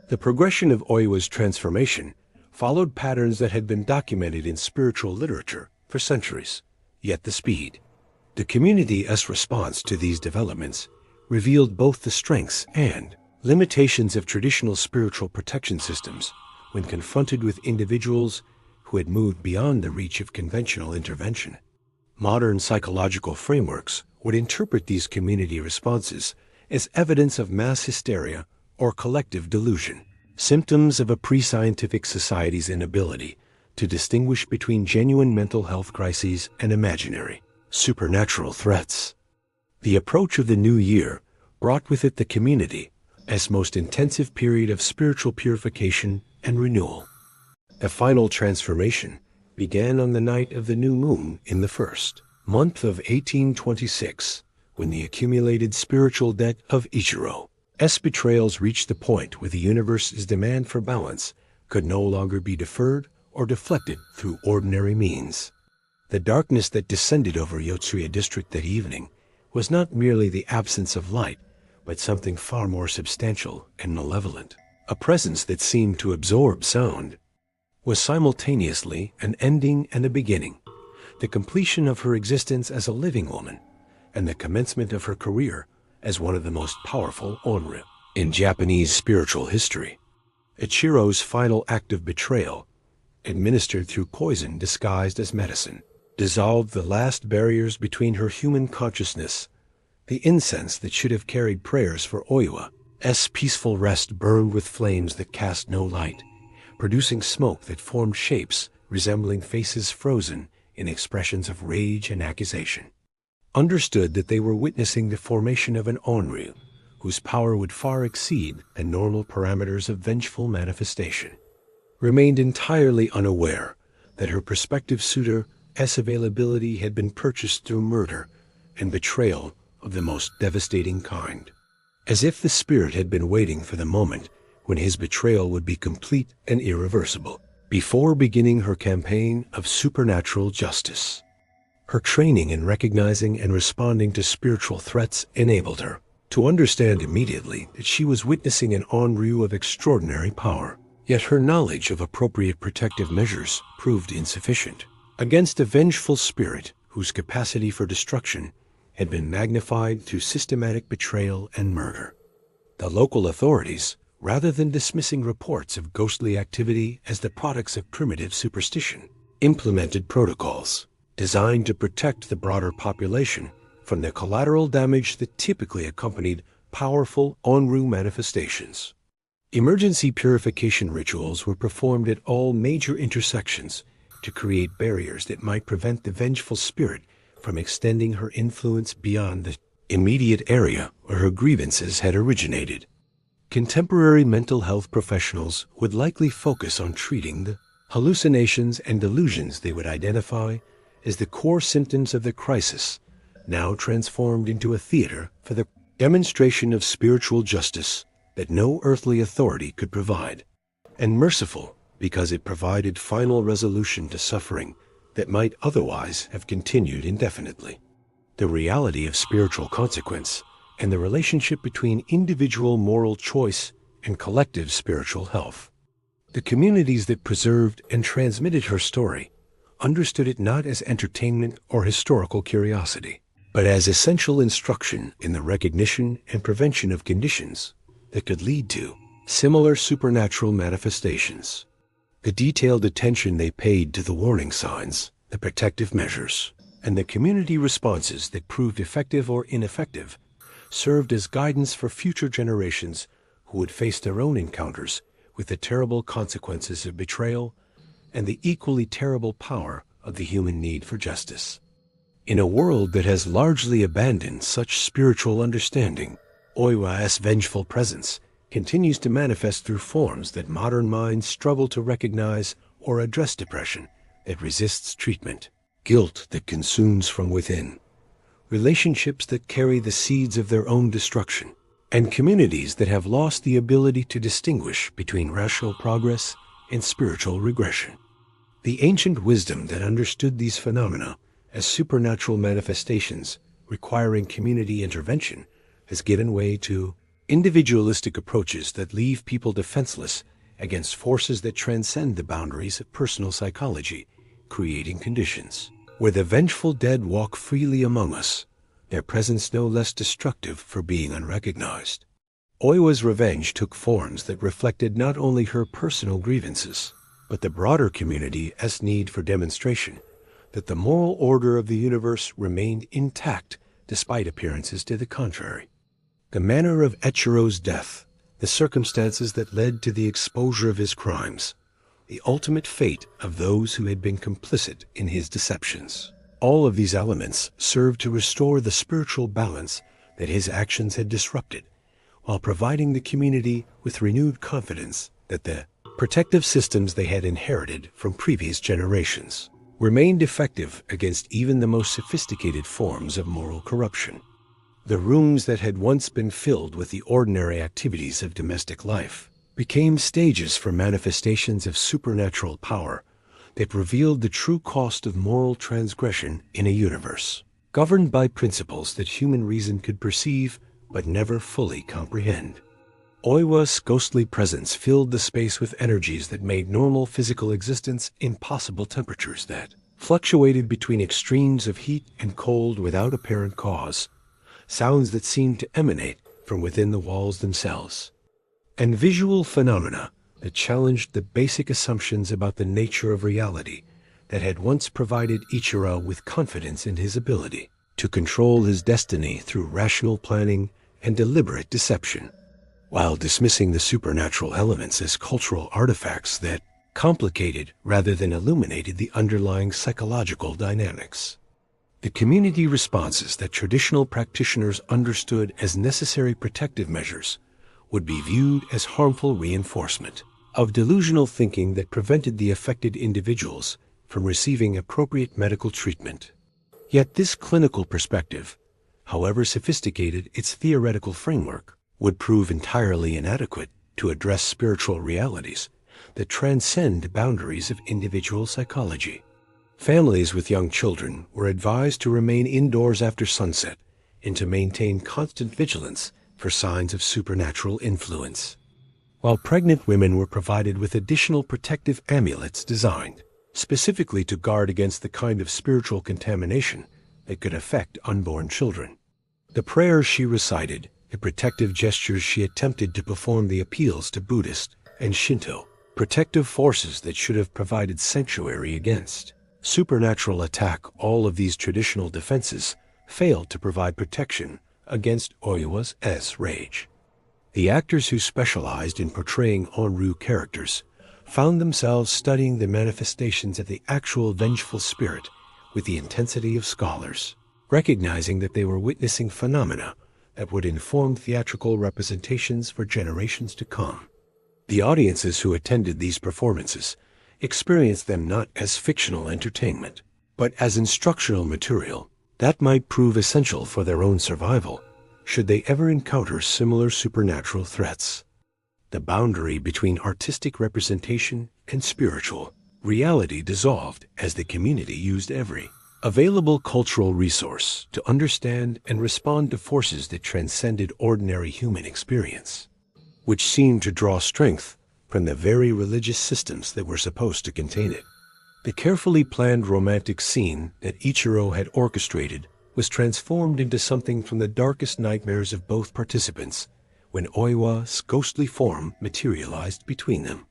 The progression of Oiwa's transformation followed patterns that had been documented in spiritual literature for centuries, yet the speed, the community's response to these developments revealed both the strengths and limitations of traditional spiritual protection systems when confronted with individuals who had moved beyond the reach of conventional intervention. Modern psychological frameworks would interpret these community responses as evidence of mass hysteria or collective delusion, symptoms of a pre-scientific society's inability to distinguish between genuine mental health crises and imaginary, supernatural threats. The approach of the new year brought with it the community's most intensive period of spiritual purification and renewal. The final transformation began on the night of the new moon in the first month of 1826, when the accumulated spiritual debt of Ichiro's betrayals reached the point where the universe's demand for balance could no longer be deferred or deflected through ordinary means. The darkness that descended over Yotsuya district that evening was not merely the absence of light, but something far more substantial and malevolent. A presence that seemed to absorb sound was simultaneously an ending and a beginning, the completion of her existence as a living woman, and the commencement of her career as one of the most powerful onryō in Japanese spiritual history. Ichiro's final act of betrayal, administered through poison disguised as medicine, dissolved the last barriers between her human consciousness. The incense that should have carried prayers for Oiwa's peaceful rest burned with flames that cast no light, producing smoke that formed shapes resembling faces frozen in expressions of rage and accusation. Understood that they were witnessing the formation of an onryō, whose power would far exceed the normal parameters of vengeful manifestation. Remained entirely unaware that her prospective suitor's availability had been purchased through murder and betrayal of the most devastating kind. As if the spirit had been waiting for the moment when his betrayal would be complete and irreversible, before beginning her campaign of supernatural justice. Her training in recognizing and responding to spiritual threats enabled her to understand immediately that she was witnessing an onryō of extraordinary power. Yet her knowledge of appropriate protective measures proved insufficient against a vengeful spirit whose capacity for destruction had been magnified through systematic betrayal and murder. The local authorities, rather than dismissing reports of ghostly activity as the products of primitive superstition, implemented protocols designed to protect the broader population from the collateral damage that typically accompanied powerful onryō manifestations. Emergency purification rituals were performed at all major intersections to create barriers that might prevent the vengeful spirit from extending her influence beyond the immediate area where her grievances had originated. Contemporary mental health professionals would likely focus on treating the hallucinations and delusions they would identify as the core symptoms of the crisis, now transformed into a theater for the demonstration of spiritual justice that no earthly authority could provide, and merciful because it provided final resolution to suffering that might otherwise have continued indefinitely. The reality of spiritual consequence and the relationship between individual moral choice and collective spiritual health. The communities that preserved and transmitted her story understood it not as entertainment or historical curiosity, but as essential instruction in the recognition and prevention of conditions that could lead to similar supernatural manifestations. The detailed attention they paid to the warning signs, the protective measures, and the community responses that proved effective or ineffective served as guidance for future generations who would face their own encounters with the terrible consequences of betrayal and the equally terrible power of the human need for justice. In a world that has largely abandoned such spiritual understanding, Oiwa's vengeful presence continues to manifest through forms that modern minds struggle to recognize or address: depression that resists treatment, guilt that consumes from within, relationships that carry the seeds of their own destruction, and communities that have lost the ability to distinguish between rational progress and spiritual regression. The ancient wisdom that understood these phenomena as supernatural manifestations requiring community intervention has given way to individualistic approaches that leave people defenseless against forces that transcend the boundaries of personal psychology, creating conditions where the vengeful dead walk freely among us, their presence no less destructive for being unrecognized. Oiwa's revenge took forms that reflected not only her personal grievances, but the broader community's need for demonstration that the moral order of the universe remained intact despite appearances to the contrary. The manner of Ichiro's death, the circumstances that led to the exposure of his crimes, the ultimate fate of those who had been complicit in his deceptions. All of these elements served to restore the spiritual balance that his actions had disrupted, while providing the community with renewed confidence that the protective systems they had inherited from previous generations, remained effective against even the most sophisticated forms of moral corruption. The rooms that had once been filled with the ordinary activities of domestic life became stages for manifestations of supernatural power that revealed the true cost of moral transgression in a universe governed by principles that human reason could perceive but never fully comprehend. Oiwa's ghostly presence filled the space with energies that made normal physical existence impossible. Temperatures that fluctuated between extremes of heat and cold without apparent cause, sounds that seemed to emanate from within the walls themselves, and visual phenomena that challenged the basic assumptions about the nature of reality that had once provided Ichiro with confidence in his ability to control his destiny through rational planning and deliberate deception, while dismissing the supernatural elements as cultural artifacts that complicated rather than illuminated the underlying psychological dynamics. The community responses that traditional practitioners understood as necessary protective measures would be viewed as harmful reinforcement of delusional thinking that prevented the affected individuals from receiving appropriate medical treatment. Yet this clinical perspective, however sophisticated its theoretical framework, would prove entirely inadequate to address spiritual realities that transcend boundaries of individual psychology. Families with young children were advised to remain indoors after sunset and to maintain constant vigilance for signs of supernatural influence, while pregnant women were provided with additional protective amulets designed specifically to guard against the kind of spiritual contamination that could affect unborn children. The prayers she recited, the protective gestures she attempted to perform, the appeals to Buddhist and Shinto protective forces that should have provided sanctuary against supernatural attack, all of these traditional defenses failed to provide protection against Oiwa's rage. The actors who specialized in portraying onryō characters found themselves studying the manifestations of the actual vengeful spirit with the intensity of scholars, recognizing that they were witnessing phenomena that would inform theatrical representations for generations to come. The audiences who attended these performances experienced them not as fictional entertainment, but as instructional material that might prove essential for their own survival should they ever encounter similar supernatural threats. The boundary between artistic representation and spiritual reality dissolved as the community used every available cultural resource to understand and respond to forces that transcended ordinary human experience, which seemed to draw strength from the very religious systems that were supposed to contain it. The carefully planned romantic scene that Ichiro had orchestrated was transformed into something from the darkest nightmares of both participants when Oiwa's ghostly form materialized between them.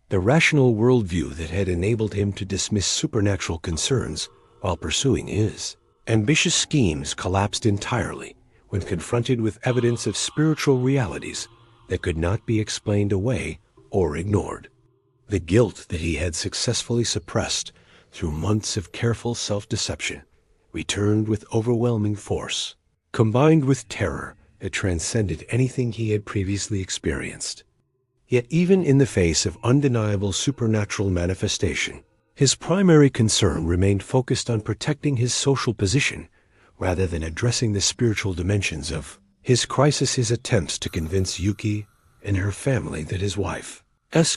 The rational worldview that had enabled him to dismiss supernatural concerns while pursuing his ambitious schemes collapsed entirely when confronted with evidence of spiritual realities that could not be explained away or ignored. The guilt that he had successfully suppressed through months of careful self-deception returned with overwhelming force, combined with terror that transcended anything he had previously experienced. Yet even in the face of undeniable supernatural manifestation, his primary concern remained focused on protecting his social position rather than addressing the spiritual dimensions of his crisis. His attempts to convince Yuki and her family that his wife's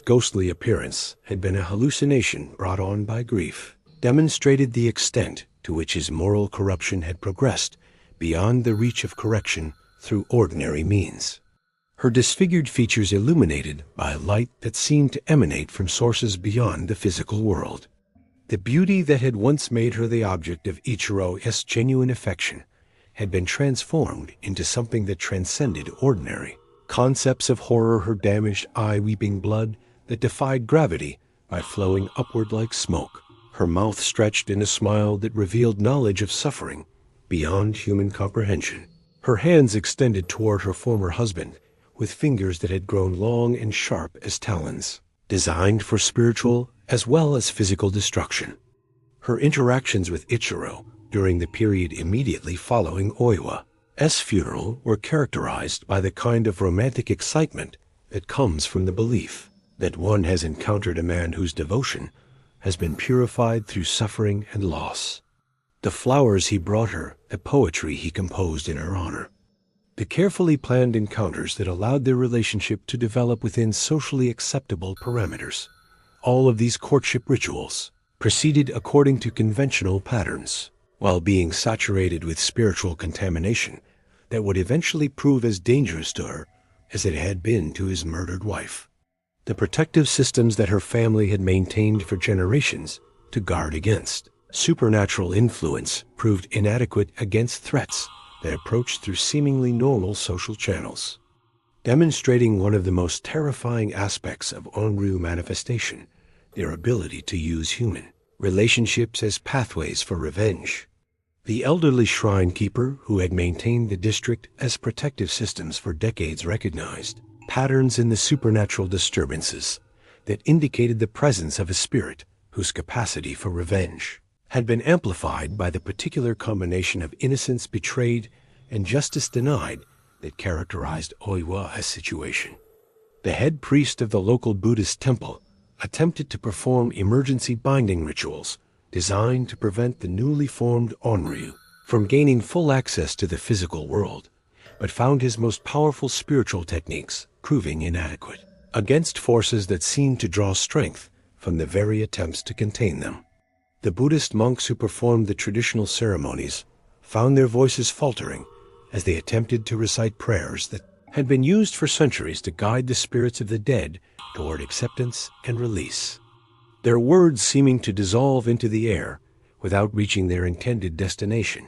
ghostly appearance had been a hallucination brought on by grief demonstrated the extent to which his moral corruption had progressed beyond the reach of correction through ordinary means. Her disfigured features illuminated by a light that seemed to emanate from sources beyond the physical world. The beauty that had once made her the object of Ichiro's genuine affection had been transformed into something that transcended ordinary concepts of horror, her damaged eye weeping blood that defied gravity by flowing upward like smoke, her mouth stretched in a smile that revealed knowledge of suffering beyond human comprehension, her hands extended toward her former husband with fingers that had grown long and sharp as talons, designed for spiritual as well as physical destruction. Her interactions with Ichiro during the period immediately following Oiwa's funeral were characterized by the kind of romantic excitement that comes from the belief that one has encountered a man whose devotion has been purified through suffering and loss. The flowers he brought her, the poetry he composed in her honor. The carefully planned encounters that allowed their relationship to develop within socially acceptable parameters. All of these courtship rituals proceeded according to conventional patterns, while being saturated with spiritual contamination that would eventually prove as dangerous to her as it had been to his murdered wife. The protective systems that her family had maintained for generations to guard against supernatural influence proved inadequate against threats that approached through seemingly normal social channels, demonstrating one of the most terrifying aspects of onryō manifestation, their ability to use human relationships as pathways for revenge. The elderly shrine keeper who had maintained the district as protective systems for decades recognized patterns in the supernatural disturbances that indicated the presence of a spirit whose capacity for revenge had been amplified by the particular combination of innocence betrayed and justice denied that characterized Oiwa's situation. The head priest of the local Buddhist temple attempted to perform emergency binding rituals designed to prevent the newly formed onryō from gaining full access to the physical world, but found his most powerful spiritual techniques proving inadequate against forces that seemed to draw strength from the very attempts to contain them. The Buddhist monks who performed the traditional ceremonies found their voices faltering as they attempted to recite prayers that had been used for centuries to guide the spirits of the dead toward acceptance and release, their words seeming to dissolve into the air without reaching their intended destination.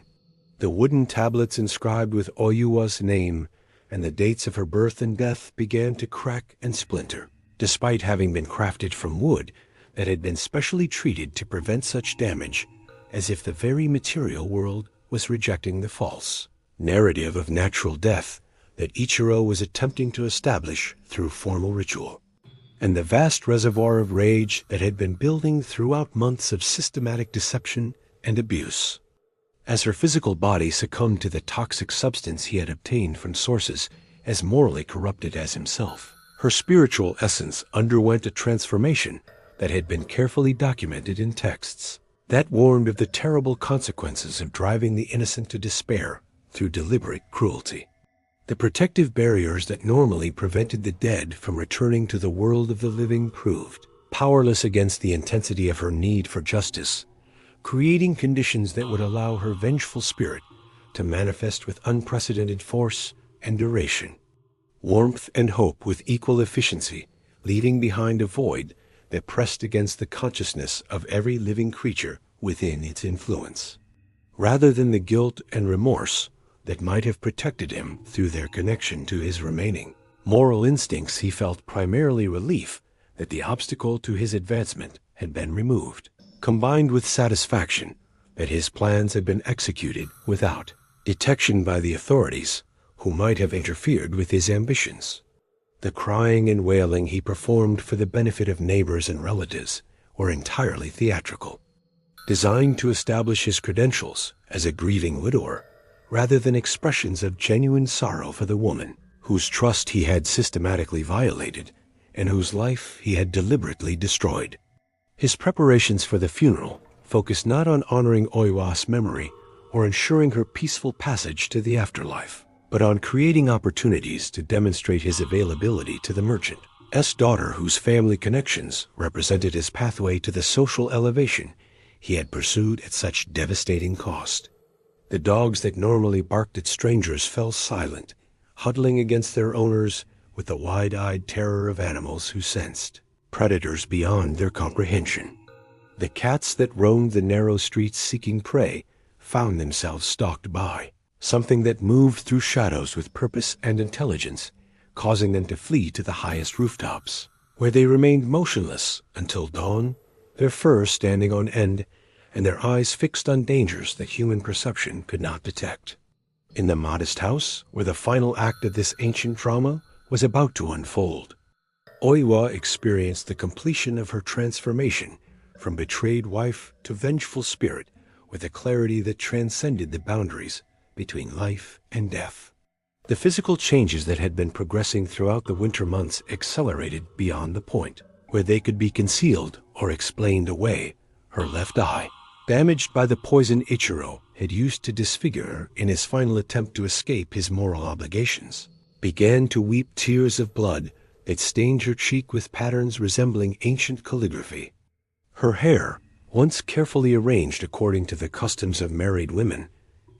The wooden tablets inscribed with Oiwa's name and the dates of her birth and death began to crack and splinter, despite having been crafted from wood that had been specially treated to prevent such damage, as if the very material world was rejecting the false narrative of natural death that Ichiro was attempting to establish through formal ritual, and the vast reservoir of rage that had been building throughout months of systematic deception and abuse. As her physical body succumbed to the toxic substance he had obtained from sources as morally corrupted as himself, her spiritual essence underwent a transformation that had been carefully documented in texts that warned of the terrible consequences of driving the innocent to despair through deliberate cruelty. The protective barriers that normally prevented the dead from returning to the world of the living proved powerless against the intensity of her need for justice, creating conditions that would allow her vengeful spirit to manifest with unprecedented force and duration. Warmth and hope with equal efficiency, leaving behind a void that pressed against the consciousness of every living creature within its influence, rather than the guilt and remorse that might have protected him through their connection to his remaining moral instincts. He felt primarily relief that the obstacle to his advancement had been removed, combined with satisfaction that his plans had been executed without detection by the authorities who might have interfered with his ambitions. The crying and wailing he performed for the benefit of neighbors and relatives were entirely theatrical, designed to establish his credentials as a grieving widower, rather than expressions of genuine sorrow for the woman whose trust he had systematically violated and whose life he had deliberately destroyed. His preparations for the funeral focused not on honoring Oiwa's memory or ensuring her peaceful passage to the afterlife, but on creating opportunities to demonstrate his availability to the merchant's daughter, whose family connections represented his pathway to the social elevation he had pursued at such devastating cost. The dogs that normally barked at strangers fell silent, huddling against their owners with the wide-eyed terror of animals who sensed predators beyond their comprehension. The cats that roamed the narrow streets seeking prey found themselves stalked by something that moved through shadows with purpose and intelligence, causing them to flee to the highest rooftops, where they remained motionless until dawn, their fur standing on end and their eyes fixed on dangers that human perception could not detect. In the modest house, where the final act of this ancient drama was about to unfold, Oiwa experienced the completion of her transformation from betrayed wife to vengeful spirit with a clarity that transcended the boundaries between life and death. The physical changes that had been progressing throughout the winter months accelerated beyond the point where they could be concealed or explained away. Her left eye, damaged by the poison Ichiro had used to disfigure her in his final attempt to escape his moral obligations, began to weep tears of blood that stained her cheek with patterns resembling ancient calligraphy. Her hair, once carefully arranged according to the customs of married women,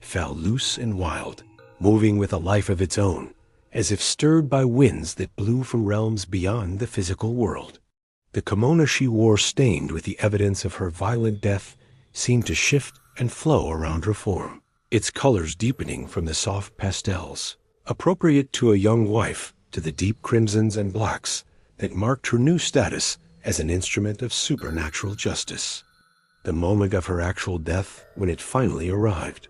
fell loose and wild, moving with a life of its own, as if stirred by winds that blew from realms beyond the physical world. The kimono she wore, stained with the evidence of her violent death, seemed to shift and flow around her form, its colors deepening from the soft pastels, appropriate to a young wife, to the deep crimsons and blacks that marked her new status as an instrument of supernatural justice. The moment of her actual death, when it finally arrived.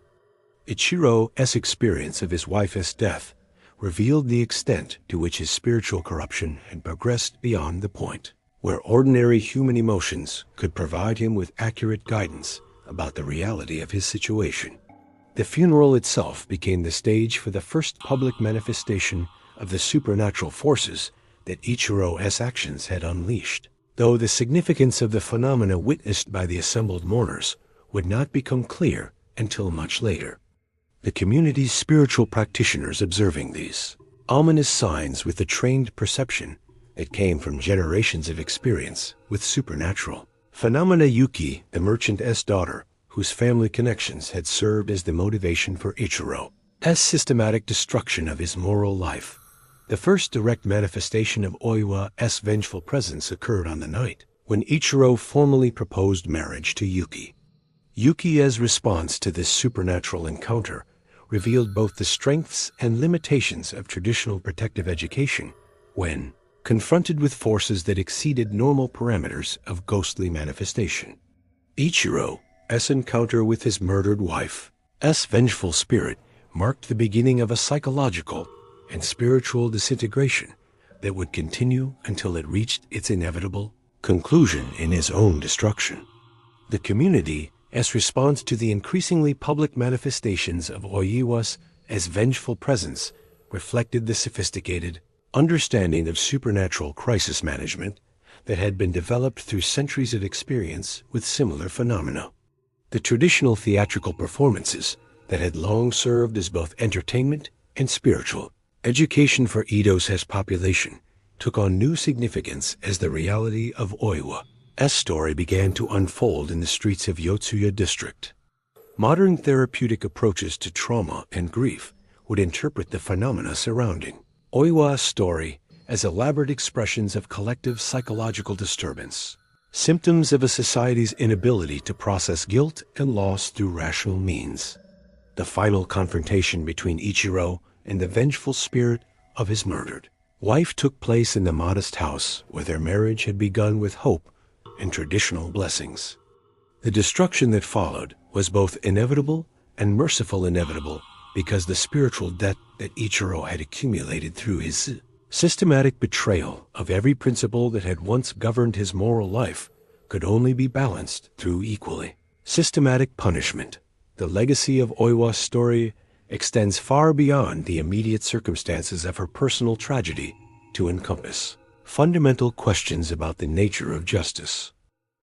Ichiro's experience of his wife's death revealed the extent to which his spiritual corruption had progressed beyond the point where ordinary human emotions could provide him with accurate guidance about the reality of his situation. The funeral itself became the stage for the first public manifestation of the supernatural forces that Ichiro's actions had unleashed, though the significance of the phenomena witnessed by the assembled mourners would not become clear until much later. The community's spiritual practitioners, observing these ominous signs with the trained perception that came from generations of experience with supernatural phenomena, Yuki, the merchant's daughter, whose family connections had served as the motivation for Ichiro's systematic destruction of his moral life. The first direct manifestation of Oiwa's vengeful presence occurred on the night when Ichiro formally proposed marriage to Yuki. Yuki's response to this supernatural encounter revealed both the strengths and limitations of traditional protective education when confronted with forces that exceeded normal parameters of ghostly manifestation. Ichiro's encounter with his murdered wife's vengeful spirit marked the beginning of a psychological and spiritual disintegration that would continue until it reached its inevitable conclusion in his own destruction. The community's response to the increasingly public manifestations of Oiwa's vengeful presence reflected the sophisticated understanding of supernatural crisis management that had been developed through centuries of experience with similar phenomena. The traditional theatrical performances that had long served as both entertainment and spiritual education for Edo's population took on new significance as the reality of Oiwa's story began to unfold in the streets of Yotsuya district. Modern therapeutic approaches to trauma and grief would interpret the phenomena surrounding Oiwa's story as elaborate expressions of collective psychological disturbance, symptoms of a society's inability to process guilt and loss through rational means. The final confrontation between Ichiro and the vengeful spirit of his murdered wife took place in the modest house where their marriage had begun with hope and traditional blessings. The destruction that followed was both inevitable and merciful inevitable because the spiritual debt that Ichiro had accumulated through his systematic betrayal of every principle that had once governed his moral life could only be balanced through equally systematic punishment. The legacy of Oiwa's story extends far beyond the immediate circumstances of her personal tragedy to encompass fundamental questions about the nature of justice,